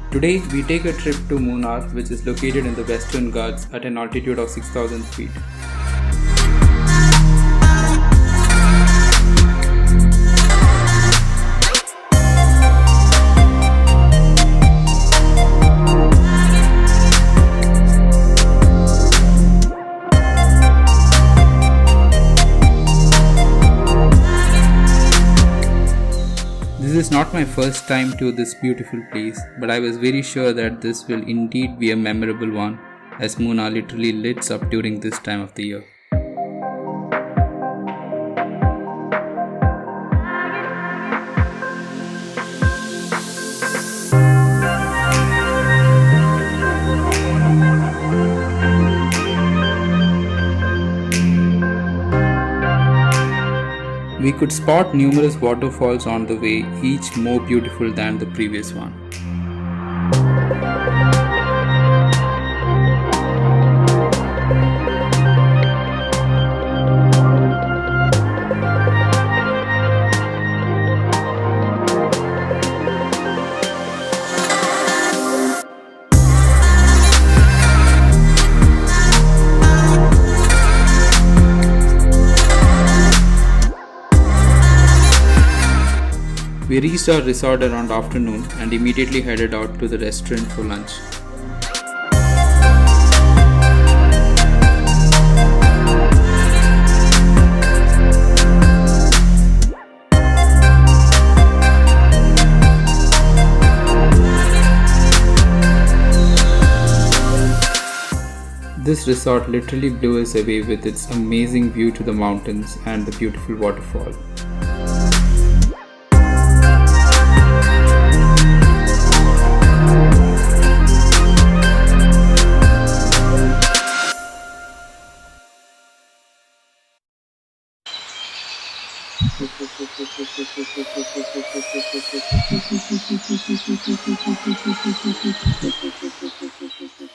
Today, we take a trip to Munnar, which is located in the Western Ghats at an altitude of 6,000 feet. This is not my first time to this beautiful place, but I was very sure that this will indeed be a memorable one, as Munnar literally lights up during this time of the year. We could spot numerous waterfalls on the way, each more beautiful than the previous one. We reached our resort around afternoon and immediately headed out to the restaurant for lunch. This resort literally blew us away with its amazing view to the mountains and the beautiful waterfall.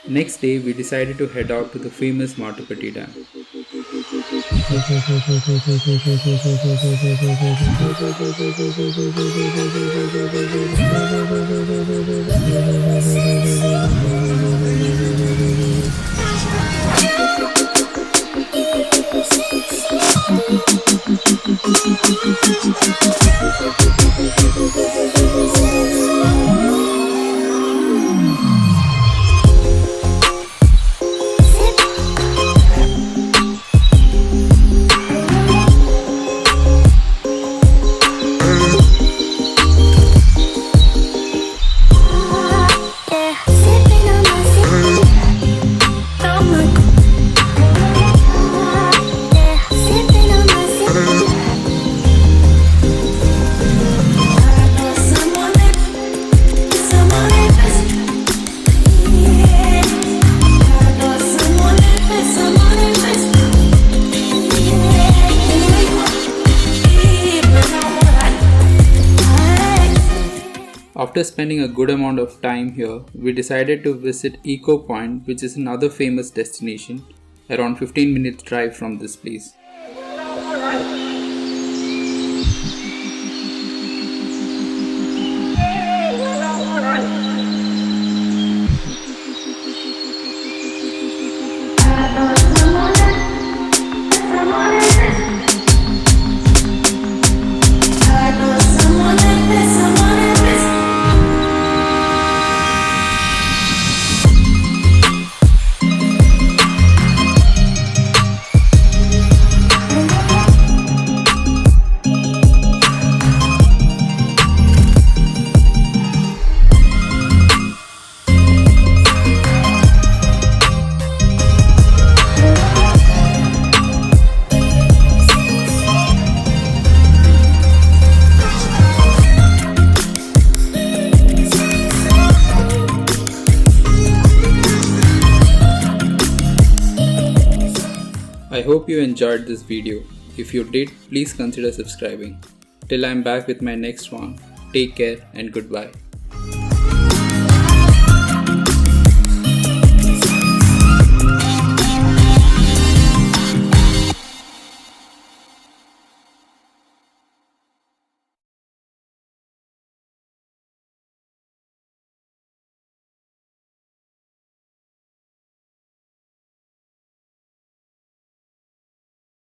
Next day, we decided to head out to the famous Mattupetty Dam. After spending a good amount of time here, we decided to visit Eco Point, which is another famous destination, around 15 minutes drive from this place. I hope you enjoyed this video. If you did, please consider subscribing. Till I'm back with my next one, take care and goodbye.